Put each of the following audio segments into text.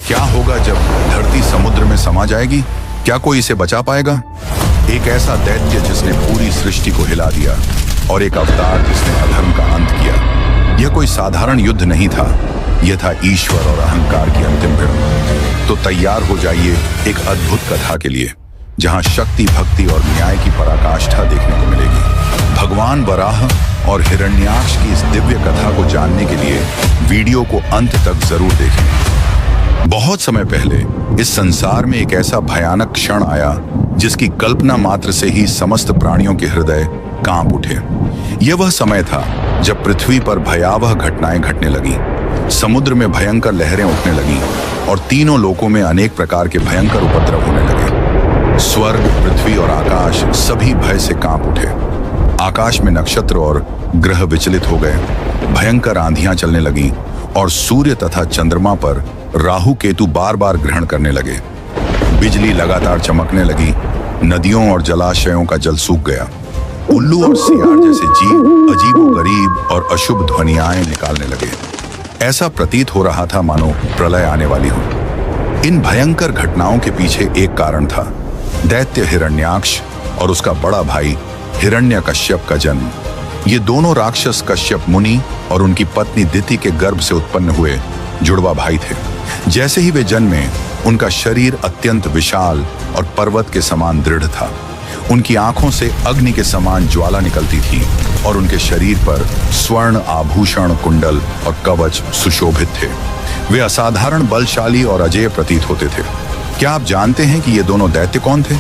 क्या होगा जब धरती समुद्र में समा जाएगी? क्या कोई इसे बचा पाएगा? एक ऐसा दैत्य जिसने पूरी सृष्टि को हिला दिया और एक अवतार जिसने अधर्म का अंत किया। यह कोई साधारण युद्ध नहीं था, यह था ईश्वर और अहंकार की अंतिम भिड़। तो तैयार हो जाइए एक अद्भुत कथा के लिए, जहां शक्ति, भक्ति और न्याय की पराकाष्ठा देखने को मिलेगी। भगवान वराह और हिरण्याक्ष की इस दिव्य कथा को जानने के लिए वीडियो को अंत तक जरूर देखें। बहुत समय पहले इस संसार में एक ऐसा भयानक क्षण आया जिसकी कल्पना मात्र से ही समस्त प्राणियों के हृदय कांप उठे। यह वह समय था जब पृथ्वी पर भयावह घटनाएं घटने लगी, समुद्र में भयंकर लहरें उठने लगीं और तीनों लोकों में अनेक प्रकार के भयंकर उपद्रव होने लगे। स्वर्ग, पृथ्वी और आकाश सभी भय से कांप उठे। आकाश में नक्षत्र और ग्रह विचलित हो गए, भयंकर आंधियां चलने लगीं और सूर्य तथा चंद्रमा पर राहु केतु बार बार ग्रहण करने लगे। बिजली लगातार चमकने लगी, नदियों और जलाशयों का जल सूख गया। उल्लू और सियार जैसे जीव अजीबोगरीब और अशुभ ध्वनियाएं निकालने लगे। ऐसा प्रतीत हो रहा था मानो प्रलय आने वाली हो। इन भयंकर घटनाओं के पीछे एक कारण था, दैत्य हिरण्याक्ष और उसका बड़ा भाई हिरण्यकश्यप का जन्म। ये दोनों राक्षस कश्यप मुनि और उनकी पत्नी दिति के गर्भ से उत्पन्न हुए जुड़वा भाई थे। जैसे ही वे जन्मे, उनका शरीर अत्यंत विशाल और पर्वत के समान दृढ़ था। उनकी आंखों से अग्नि के समान ज्वाला निकलती थी और उनके शरीर पर स्वर्ण आभूषण, कुंडल और कवच सुशोभित थे। वे असाधारण बलशाली और अजेय प्रतीत होते थे। क्या आप जानते हैं कि ये दोनों दैत्य कौन थे?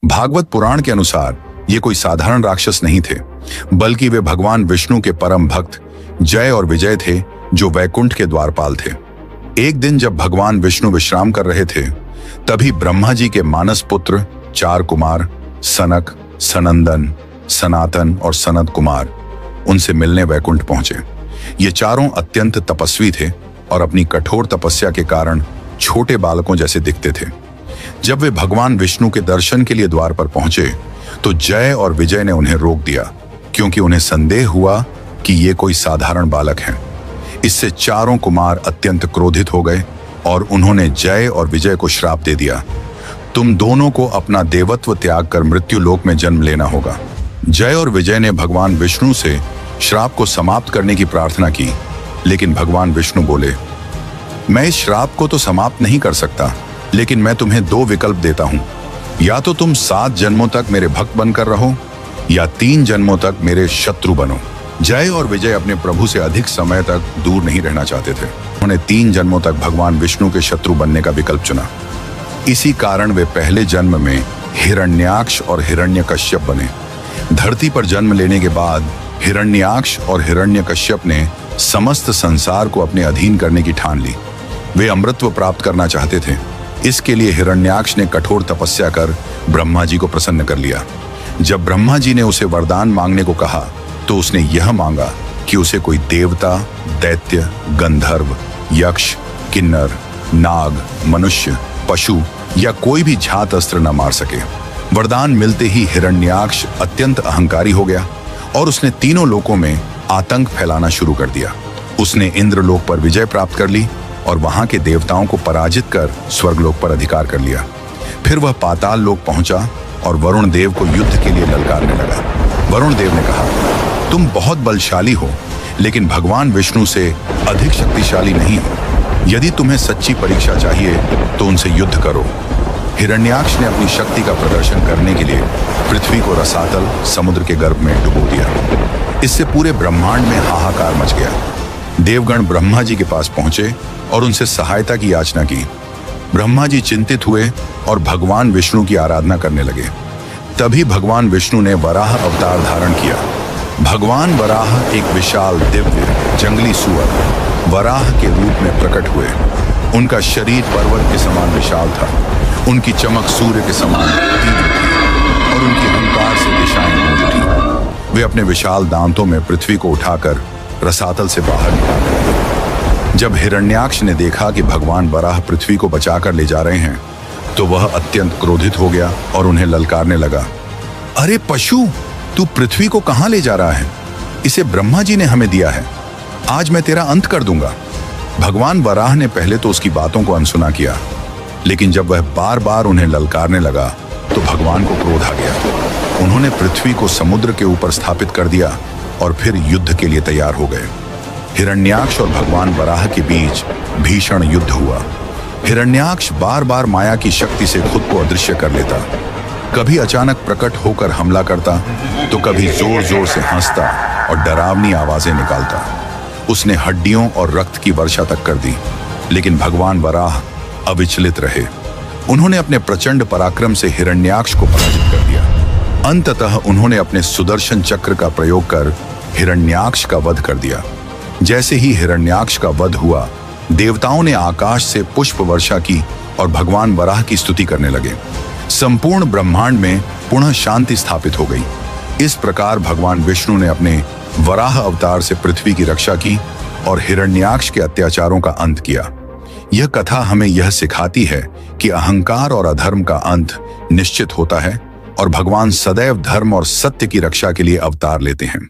भागवत पुराण के अनुसार ये कोई साधारण राक्षस नहीं थे, बल्कि वे भगवान विष्णु के परम भक्त जय और विजय थे, जो वैकुंठ के द्वारपाल थे। एक दिन जब भगवान विष्णु विश्राम कर रहे थे, तभी ब्रह्मा जी के मानस पुत्र 4 कुमार सनक, सनंदन, सनातन और सनत कुमार उनसे मिलने वैकुंठ पहुंचे। ये चारों अत्यंत तपस्वी थे और अपनी कठोर तपस्या के कारण छोटे बालकों जैसे दिखते थे। जब वे भगवान विष्णु के दर्शन के लिए द्वार पर पहुंचे, तो जय और विजय ने उन्हें रोक दिया, क्योंकि उन्हें संदेह हुआ कि ये कोई साधारण बालक हैं। इससे चारों कुमार अत्यंत क्रोधित हो गए और उन्होंने जय और विजय को श्राप दे दिया, तुम दोनों को अपना देवत्व त्याग कर मृत्यु लोक में जन्म लेना होगा। जय और विजय ने भगवान विष्णु से श्राप को समाप्त करने की प्रार्थना की, लेकिन भगवान विष्णु बोले, मैं इस श्राप को तो समाप्त नहीं कर सकता, लेकिन मैं तुम्हें 2 विकल्प देता हूं। या तो तुम 7 जन्मों तक मेरे भक्त बनकर रहो, या 3 जन्मों तक मेरे शत्रु बनो। जय और विजय अपने प्रभु से अधिक समय तक दूर नहीं रहना चाहते थे। उन्होंने 3 जन्मों तक भगवान विष्णु के शत्रु बनने का विकल्प चुना। इसी कारण वे पहले जन्म में हिरण्याक्ष और हिरण्यकश्यप बने। धरती पर जन्म लेने के बाद हिरण्याक्ष और हिरण्यकश्यप ने समस्त संसार को अपने अधीन करने की ठान ली। वे अमृतत्व प्राप्त करना चाहते थे। इसके लिए हिरण्याक्ष ने कठोर तपस्या कर ब्रह्मा जी को प्रसन्न कर लिया। जब ब्रह्मा जी ने उसे वरदान मांगने को कहा, तो उसने यह मांगा कि उसे कोई देवता, दैत्य, गंधर्व, यक्ष, किन्नर, नाग, मनुष्य, पशु या कोई भी झात अस्त्र न मार सके। वरदान मिलते ही हिरण्याक्ष अत्यंत अहंकारी हो गया और उसने तीनों लोकों में आतंक फैलाना शुरू कर दिया। उसने इंद्रलोक पर विजय प्राप्त कर ली और वहां के देवताओं को पराजित कर स्वर्गलोक पर अधिकार कर लिया। फिर वह पाताल लोक पहुंचा और वरुण देव को युद्ध के लिए ललकारने लगा। वरुण देव ने कहा, तुम बहुत बलशाली हो, लेकिन भगवान विष्णु से अधिक शक्तिशाली नहीं हो। यदि तुम्हें सच्ची परीक्षा चाहिए तो उनसे युद्ध करो। हिरण्याक्ष ने अपनी शक्ति का प्रदर्शन करने के लिए पृथ्वी को रसातल समुद्र के गर्भ में डुबो दिया। इससे पूरे ब्रह्मांड में हाहाकार मच गया। देवगण ब्रह्मा जी के पास पहुंचे और उनसे सहायता की याचना की। ब्रह्मा जी चिंतित हुए और भगवान विष्णु की आराधना करने लगे। तभी भगवान विष्णु ने वराह अवतार धारण किया। भगवान वराह एक विशाल दिव्य जंगली सुअर वराह के रूप में प्रकट हुए। उनका शरीर पर्वत के समान विशाल था, उनकी चमक सूर्य के समान तीव्र थी और उनकी अहंकार से दिशाएं गूंज उठी। वे अपने विशाल दांतों में पृथ्वी को उठाकर रसातल से बाहर निकालने लगे। जब हिरण्याक्ष ने देखा कि भगवान वराह पृथ्वी को बचाकर ले जा रहे हैं, तो वह अत्यंत क्रोधित हो गया और उन्हें ललकारने लगा, अरे पशु, तू पृथ्वी को कहां ले जा रहा है? इसे ब्रह्मा जी ने हमें दिया है। आज मैं तेरा अंत कर दूंगा। भगवान वराह ने पहले तो उसकी बातों को अनसुना किया, लेकिन जब वह बार बार उन्हें ललकारने लगा तो भगवान को क्रोध आ गया। उन्होंने पृथ्वी को समुद्र के ऊपर स्थापित कर दिया और फिर युद्ध के लिए तैयार हो गए। हिरण्याक्ष और भगवान वराह के बीच भीषण युद्ध हुआ। हिरण्याक्ष बार बार माया की शक्ति से खुद को अदृश्य कर लेता, कभी अचानक प्रकट होकर हमला करता तो कभी जोर जोर से हंसता और डरावनी आवाजें निकालता। उसने हड्डियों और रक्त की वर्षा तक कर दी, लेकिन भगवान वराह अविचलित रहे। उन्होंने अपने प्रचंड पराक्रम से हिरण्याक्ष को पराजित कर दिया। अंततः उन्होंने अपने सुदर्शन चक्र का प्रयोग कर हिरण्याक्ष का वध कर दिया। जैसे ही हिरण्याक्ष का वध हुआ, देवताओं ने आकाश से पुष्प वर्षा की और भगवान वराह की स्तुति करने लगे। संपूर्ण ब्रह्मांड में पुनः शांति स्थापित हो गई। इस प्रकार भगवान विष्णु ने अपने वराह अवतार से पृथ्वी की रक्षा की और हिरण्याक्ष के अत्याचारों का अंत किया। यह कथा हमें यह सिखाती है कि अहंकार और अधर्म का अंत निश्चित होता है और भगवान सदैव धर्म और सत्य की रक्षा के लिए अवतार लेते हैं।